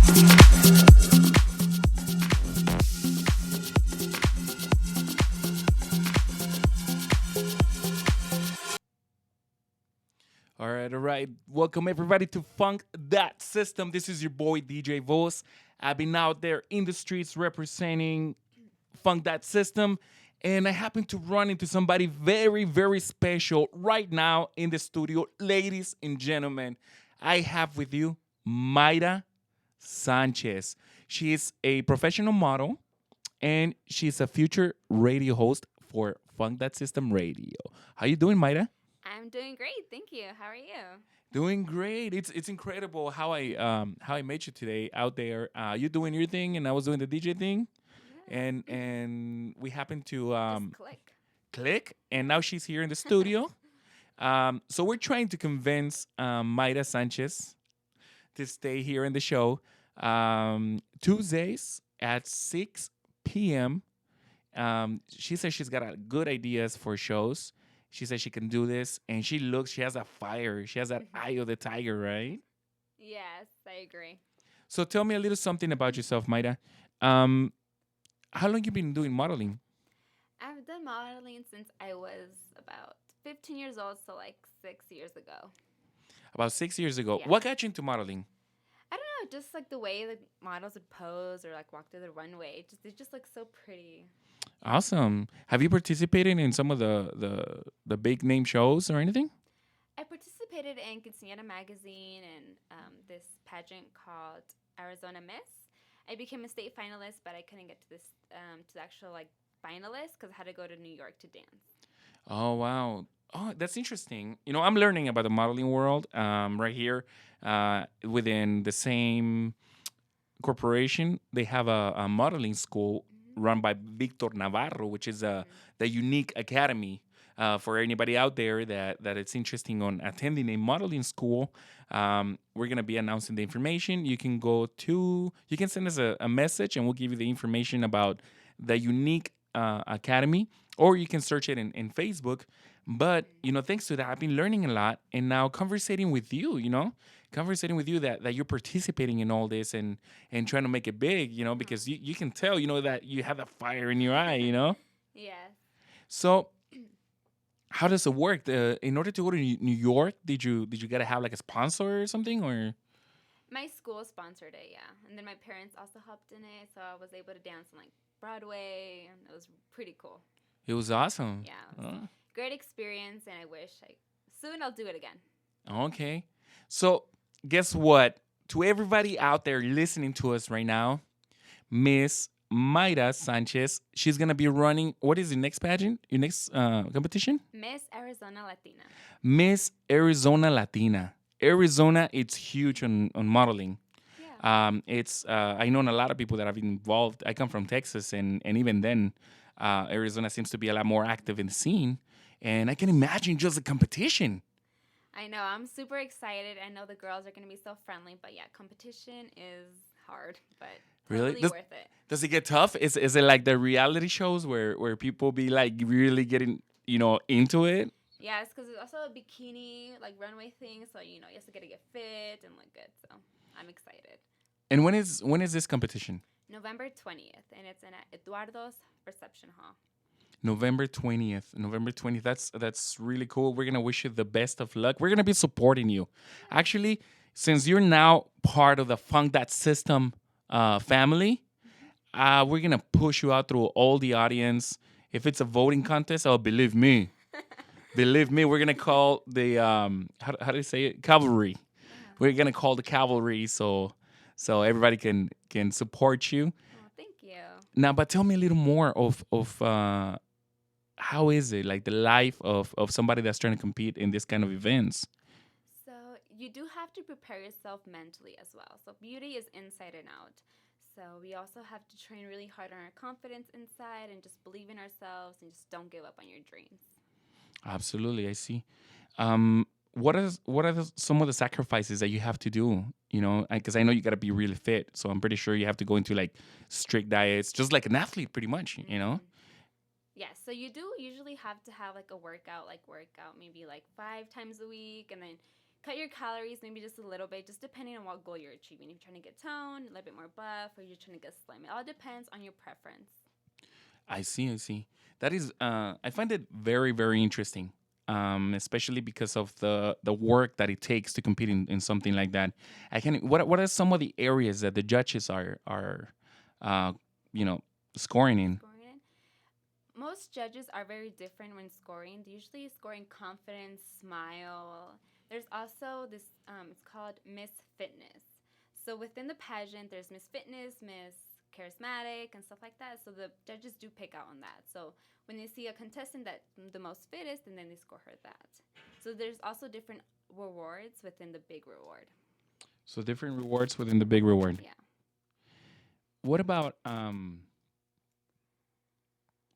All right, all right. Welcome everybody to Funk That System. This is your boy DJ Vos. I've been out there in the streets representing Funk That System, and I happen to run into somebody very, very special right now in the studio. Ladies and gentlemen, I have with you Mayra Sanchez. She is a professional model and she's a future radio host for Funk That System Radio. How you doing, Mayra? I'm doing great, thank you. How are you? Doing great. It's incredible how I met you today out there. You doing your thing and I was doing the DJ thing, Yeah, and we happened to just click. click, and now she's here in the studio. So we're trying to convince Mayra Sanchez to stay here in the show Tuesdays at 6 p.m. She says she's got good ideas for shows. She says she can do this, and she has a fire. She has that eye of the tiger, right? Yes, I agree. So tell me a little something about yourself, Mayra. Um, how long you been doing modeling? I've done modeling since I was about 15 years old, so like 6 years ago. About 6 years ago. Yeah. What got you into modeling? I don't know, just like the way the models would pose or like walk through the runway. It just looks so pretty. Awesome. Have you participated in some of the big name shows or anything? I participated in Quinceañera magazine and this pageant called Arizona Miss. I became a state finalist, but I couldn't get to this to the actual like finalist because I had to go to New York to dance. Oh wow. Oh, that's interesting. You know, I'm learning about the modeling world right here within the same corporation. They have a modeling school run by Victor Navarro, which is the unique academy for anybody out there that it's interesting on attending a modeling school. We're gonna be announcing the information. You can send us a message and we'll give you the information about the unique academy, or you can search it in Facebook. But you know, thanks to that, I've been learning a lot, and now conversating with you. Conversating with you that you're participating in all this and trying to make it big. Because you can tell, that you have that fire in your eye. Yes. So how does it work? In order to go to New York, did you gotta have like a sponsor or something, or? My school sponsored it, yeah. And then my parents also helped in it, so I was able to dance on like Broadway, and it was pretty cool. It was awesome. Yeah, it was great experience, and I wish soon I'll do it again. Okay. So guess what? To everybody out there listening to us right now, Miss Mayra Sanchez, she's gonna be running. What is your next pageant? Your next competition? Miss Arizona Latina. Miss Arizona Latina. Arizona, it's huge on modeling. Yeah. It's I know a lot of people that have been involved. I come from Texas, and even then, Arizona seems to be a lot more active in the scene. And I can imagine just the competition. I know. I'm super excited. I know the girls are going to be so friendly, but yeah, competition is hard, but Really? totally worth it. Does it get tough? Is it like the reality shows where people be like really getting into it? Yeah, it's because it's also a bikini, like runway thing, so you have to get fit and look good. So I'm excited. And when is this competition? November 20th, and it's in Eduardo's Reception Hall. November 20th. November 20th. That's really cool. We're gonna wish you the best of luck. We're gonna be supporting you. Actually, since you're now part of the Funk That System family, we're gonna push you out through all the audience. If it's a voting contest, oh, believe me, we're gonna call the how do you say it? Cavalry. We're gonna call the cavalry so everybody can support you. Oh, thank you. Now, but tell me a little more of how is it like the life of somebody that's trying to compete in this kind of events? So you do have to prepare yourself mentally as well. So beauty is inside and out. So we also have to train really hard on our confidence inside and just believe in ourselves and just don't give up on your dreams. Absolutely, I see. What are some of the sacrifices that you have to do? Because I know you got to be really fit, so I'm pretty sure you have to go into like strict diets, just like an athlete, pretty much. Yes, so you do usually have to have like a workout maybe like 5 times a week, and then cut your calories maybe just a little bit, just depending on what goal you're achieving. If you're trying to get toned, a little bit more buff, or you're trying to get slim. It all depends on your preference. I see. I see. That is. I find it very, very interesting. Especially because of the work that it takes to compete in something like that. I can. What are some of the areas that the judges are, uh, you know, scoring in? Scoring it. Most judges are very different when scoring. They usually scoring confidence, smile. There's also this, it's called Miss Fitness. So within the pageant, there's Miss Fitness, Miss Charismatic, and stuff like that. So the judges do pick out on that. So when they see a contestant that the most fittest, and then they score her that. So there's also different rewards within the big reward. So different rewards within the big reward. Yeah. What about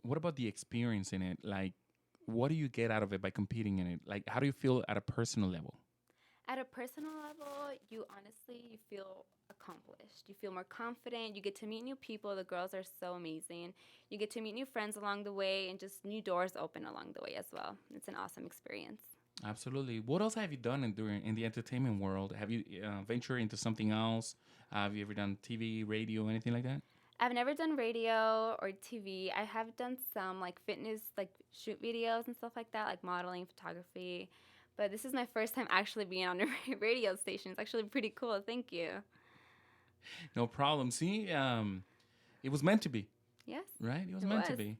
what about the experience in it? Like, what do you get out of it by competing in it? Like, how do you feel at a personal level? At a personal level, you feel accomplished. You feel more confident. You get to meet new people. The girls are so amazing. You get to meet new friends along the way, and just new doors open along the way as well. It's an awesome experience. Absolutely. What else have you done in the entertainment world? Have you ventured into something else? Have you ever done TV, radio, anything like that? I've never done radio or TV. I have done some like fitness, like shoot videos and stuff like that, like modeling, photography. But this is my first time actually being on a radio station. It's actually pretty cool. Thank you. No problem. See, it was meant to be, Yes, right? It was it meant to was. be.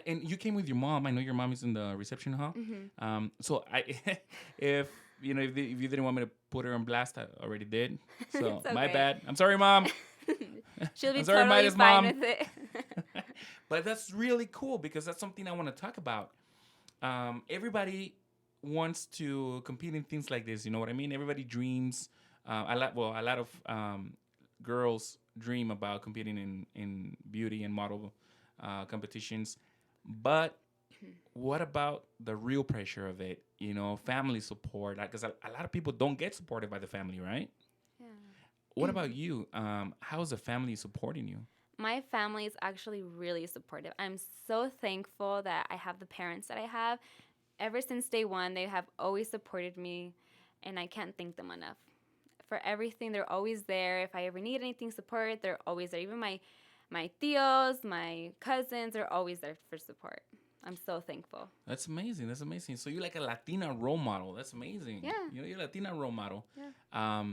And you came with your mom. I know your mom is in the reception hall. So if if you didn't want me to put her on blast, I already did. So It's my okay. bad. I'm sorry, mom. She'll be I'm sorry, totally Midas fine mom. with it. But that's really cool because that's something I want to talk about. Everybody wants to compete in things like this. You know what I mean? Everybody dreams. A lot of girls dream about competing in beauty and model competitions. But what about the real pressure of it? You know, family support. Because a lot of people don't get supported by the family, right? Yeah. What about you? How's the family supporting you? My family is actually really supportive. I'm so thankful that I have the parents that I have. Ever since day one, they have always supported me, and I can't thank them enough for everything. They're always there. If I ever need anything support, they're always there. Even my tios, my cousins are always there for support. I'm so thankful. That's amazing. That's amazing. So you're like a Latina role model. That's amazing. Yeah. You know, you're a Latina role model. Yeah.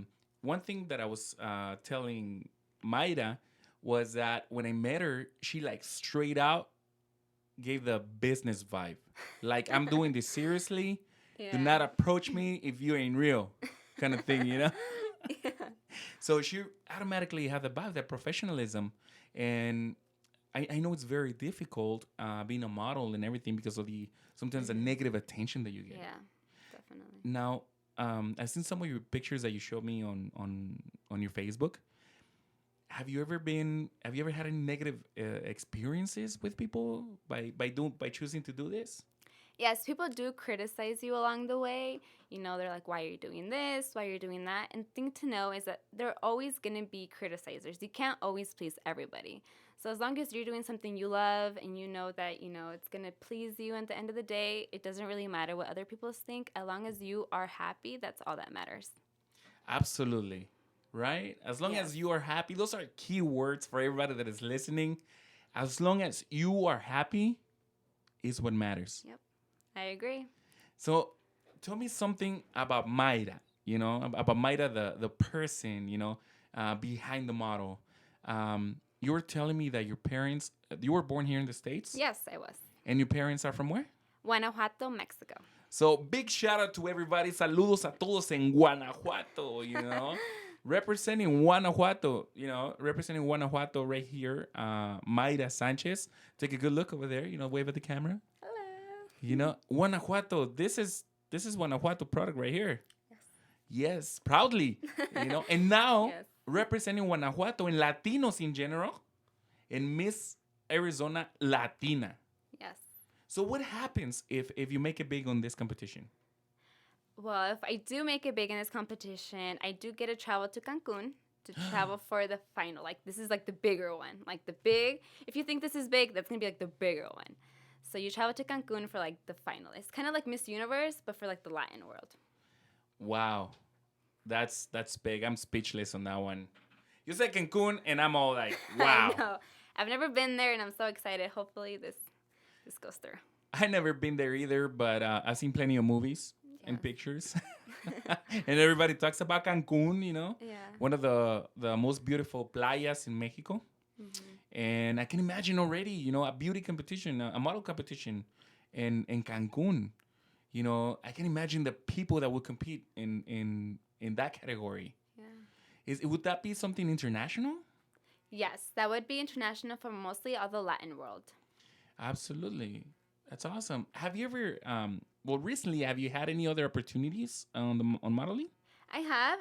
One thing that I was telling Mayra was that when I met her, she like straight out gave the business vibe. Like, I'm doing this seriously. Yeah. Do not approach me if you ain't real, kind of thing, you know? Yeah. So she automatically had the vibe, that professionalism. And I know it's very difficult being a model and everything because of sometimes the negative attention that you get. Yeah, definitely. Now, I've seen some of your pictures that you showed me on your Facebook. Have you ever had any negative experiences with people by choosing to do this? Yes, people do criticize you along the way. You know, they're like, why are you doing this? Why are you doing that? And the thing to know is that there are always going to be criticizers. You can't always please everybody. So as long as you're doing something you love and you know that, it's going to please you at the end of the day, it doesn't really matter what other people think. As long as you are happy, that's all that matters. Absolutely. Right? As long Yes. as you are happy, those are key words for everybody that is listening. As long as you are happy is what matters. Yep, I agree. So tell me something about Mayra, about Mayra, the person, behind the model. You were telling me that your parents, you were born here in the States? Yes, I was. And your parents are from where? Guanajuato, Mexico. So big shout out to everybody. Saludos a todos en Guanajuato, representing Guanajuato right here. Mayra Sanchez. Take a good look over there. Wave at the camera. Hello. Guanajuato. This is Guanajuato product right here. Yes, proudly. And now Yes. representing Guanajuato and Latinos in general, and Miss Arizona Latina. Yes. So what happens if you make it big on this competition? Well, if I do make it big in this competition, I do get to travel to Cancun to travel for the final. Like, this is like the bigger one. Like, if you think this is big, that's going to be like the bigger one. So you travel to Cancun for like the final. It's kind of like Miss Universe, but for like the Latin world. Wow, that's big. I'm speechless on that one. You said Cancun, and I'm all like, I wow. know. I've never been there, and I'm so excited. Hopefully, this goes through. I never been there either, but I've seen plenty of movies and Yes. pictures, and everybody talks about Cancun. Yeah. One of the most beautiful playas in Mexico, and I can imagine already, a beauty competition, a model competition, in Cancun. I can imagine the people that would compete in that category. Yeah. Would that be something international? Yes, that would be international for mostly all the Latin world. Absolutely. That's awesome. Have you ever well recently have you had any other opportunities on modeling? I have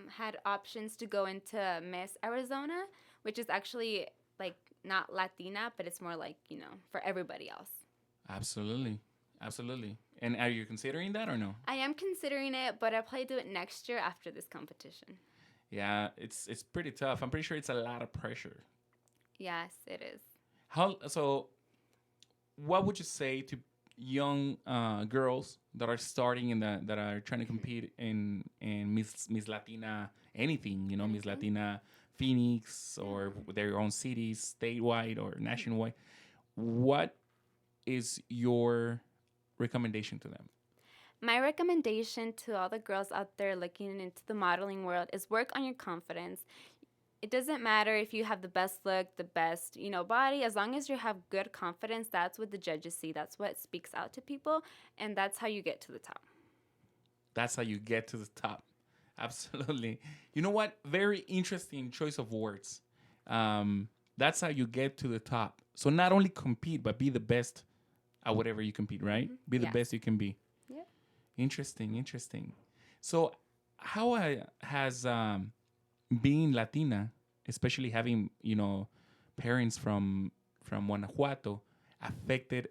had options to go into Miss Arizona, which is actually like not Latina, but it's more like, for everybody else. Absolutely. Absolutely. And are you considering that or no? I am considering it, but I'll probably do it next year after this competition. Yeah, it's pretty tough. I'm pretty sure it's a lot of pressure. Yes, it is. What would you say to young girls that are starting that are trying to compete in Miss Latina anything, Miss Anything? Latina Phoenix or their own cities, statewide or nationwide? What is your recommendation to them? My recommendation to all the girls out there looking into the modeling world is work on your confidence. It doesn't matter if you have the best look, the best, body, as long as you have good confidence, that's what the judges see. That's what speaks out to people, and that's how you get to the top. That's how you get to the top. Absolutely. You know what? Very interesting choice of words. That's how you get to the top. So not only compete, but be the best at whatever you compete, right? Be the Yes. best you can be. Yeah. Interesting, interesting. So, how has being Latina, especially having parents from Guanajuato, affected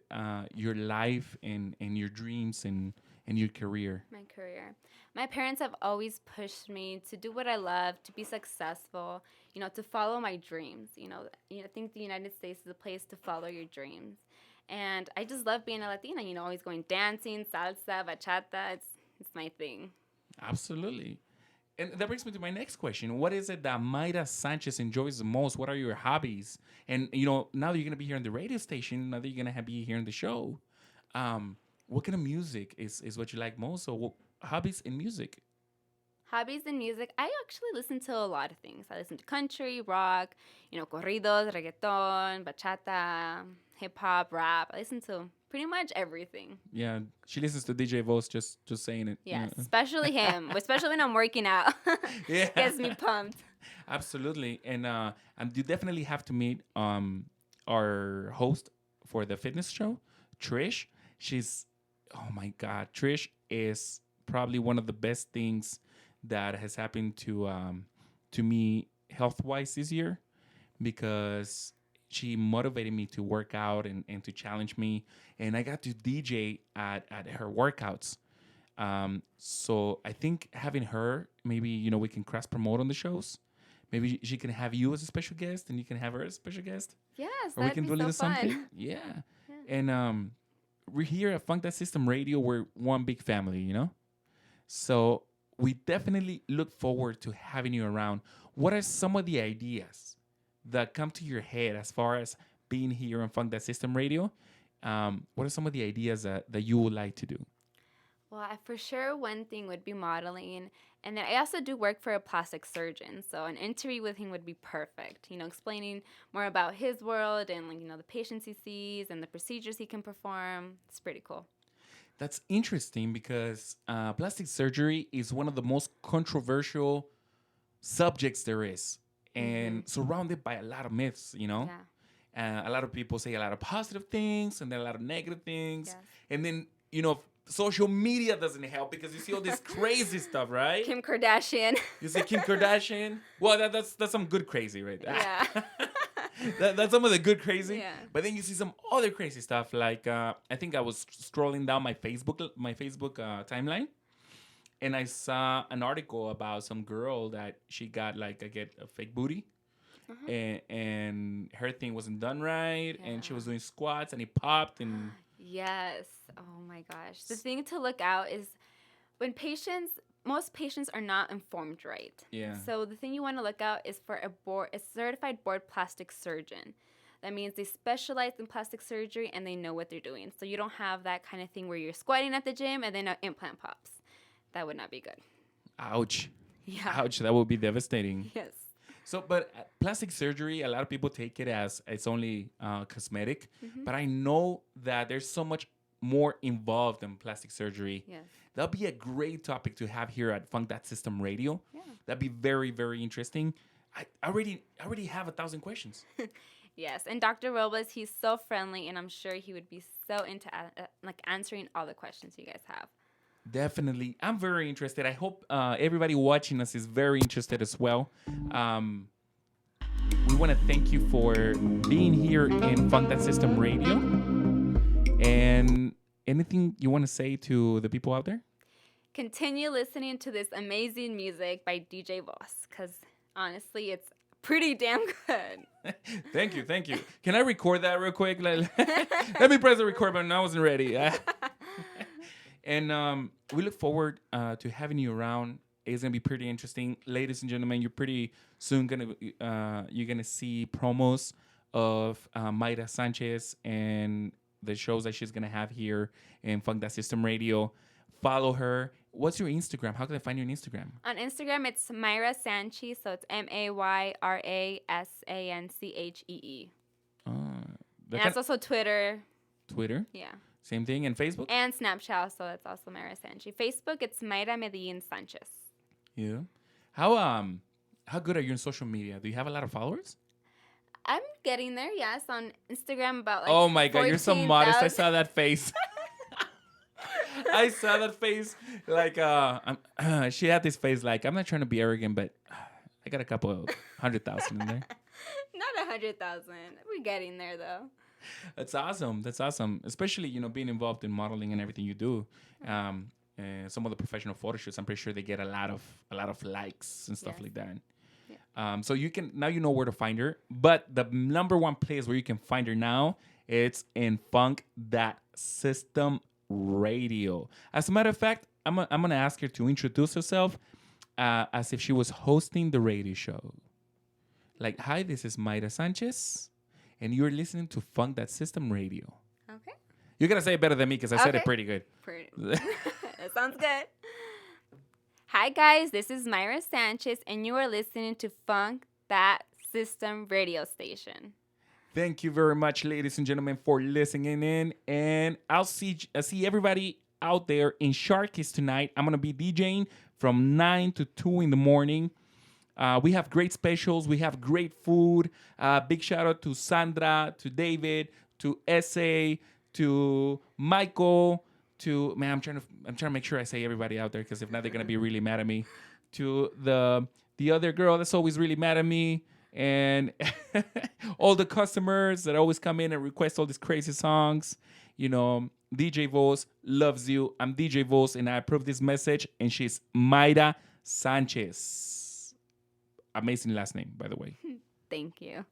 your life and your dreams and your career? My career. My parents have always pushed me to do what I love, to be successful, to follow my dreams. I think the United States is a place to follow your dreams. And I just love being a Latina, always going dancing, salsa, bachata. It's my thing. Absolutely. And that brings me to my next question. What is it that Mayra Sanchez enjoys the most? What are your hobbies? And now that you're gonna be here on the radio station, now that you're gonna be here on the show, what kind of music is what you like most? Or what hobbies in music? Hobbies in music. I actually listen to a lot of things. I listen to country, rock, corridos, reggaeton, bachata, hip hop, rap. I listen to pretty much everything. Yeah, she listens to DJ Vos just saying it. Yes, especially him, especially when I'm working out. Yeah. Gets me pumped. Absolutely. And you definitely have to meet our host for the fitness show, Trish. She's oh my god, Trish is probably one of the best things that has happened to me health wise this year because she motivated me to work out and to challenge me, and I got to DJ at her workouts. So I think having her, maybe we can cross promote on the shows. Maybe she can have you as a special guest, and you can have her as a special guest, Yes, or we that'd can be do a so little fun. something. Yeah, and we're here at Funk That System Radio. We're one big family. So we definitely look forward to having you around. What are some of the ideas that come to your head as far as being here on Funk That System Radio? What are some of the ideas that you would like to do? Well, for sure, one thing would be modeling. And then I also do work for a plastic surgeon. So an interview with him would be perfect. Explaining more about his world and, the patients he sees and the procedures he can perform. It's pretty cool. That's interesting because plastic surgery is one of the most controversial subjects there is, and surrounded by a lot of myths. Yeah. A lot of people say a lot of positive things and then a lot of negative things. Yes. And then, social media doesn't help because you see all this crazy stuff, right? Kim Kardashian. You see Kim Kardashian. Well, that's some good crazy right there. Yeah. That's some of the good crazy. Yeah. But then you see some other crazy stuff. Like I think I was scrolling down my Facebook timeline, and I saw an article about some girl that she got a fake booty, and her thing wasn't done right, and she Yeah. was doing squats and it popped and Yes. Oh my gosh. The thing to look out is when most patients are not informed right. Yeah. So the thing you want to look out is for a certified board plastic surgeon. That means they specialize in plastic surgery and they know what they're doing. So you don't have that kind of thing where you're squatting at the gym and then an implant pops. That would not be good. Ouch. Yeah. Ouch. That would be devastating. Yes. So, but plastic surgery, a lot of people take it as it's only cosmetic. But I know that there's so much more involved in plastic surgery. Yes. That'll be a great topic to have here at Funk That System Radio. Yeah. That'd be very, very interesting. I already have 1,000 questions. Yes, and Dr. Robles, he's so friendly, and I'm sure he would be so into answering all the questions you guys have. Definitely. I'm very interested. I hope everybody watching us is very interested as well. We want to thank you for being here in Funk That System Radio. And anything you want to say to the people out there? Continue listening to this amazing music by DJ Voss, because honestly, it's pretty damn good. Thank you. Can I record that real quick? Let me press the record button. I wasn't ready. And we look forward to having you around. It's gonna be pretty interesting, ladies and gentlemen. You're pretty soon you're gonna see promos of Mayra Sanchez and the shows that she's gonna have here in Funk That System Radio. Follow her. What's your Instagram? How can I find you on Instagram? On Instagram, it's Mayra Sanchez, so it's MAYRASANCHEE. And that's also Twitter. Twitter? Yeah. Same thing. And Facebook? And Snapchat, so it's also Mayra Sanchez. Facebook, it's Mayra Medellin Sanchez. Yeah. How good are you in social media? Do you have a lot of followers? I'm getting there, yes. On Instagram, about like oh my God, you're so modest. I 14,000. saw that face. I saw that face. Like, she had this face like, I'm not trying to be arrogant, but I got a couple of 100,000 in there. Not 100,000. We're getting there, though. That's awesome. Especially, being involved in modeling and everything you do. And some of the professional photo shoots, I'm pretty sure they get a lot of likes and stuff like that. Yeah. So now you know where to find her. But the number one place where you can find her now, it's in Funk That System Radio. As a matter of fact, I'm gonna ask her to introduce herself as if she was hosting the radio show. Like, hi, this is Mayra Sanchez, and you're listening to Funk That System Radio. Okay. You're gonna say it better than me because I said it pretty good. That sounds good. Hi guys, this is Mayra Sanchez, and you are listening to Funk That System Radio Station. Thank you very much, ladies and gentlemen, for listening in. And I'll see everybody out there in Sharky's tonight. I'm going to be DJing from 9 to 2 in the morning. We have great specials. We have great food. Big shout out to Sandra, to David, to S.A., to Michael, I'm trying to make sure I say everybody out there, because if not, they're going to be really mad at me. To the other girl that's always really mad at me. And all the customers that always come in and request all these crazy songs. DJ Voss loves you. I'm DJ Voss, and I approve this message. And she's Mayra Sanchez. Amazing last name, by the way. Thank you.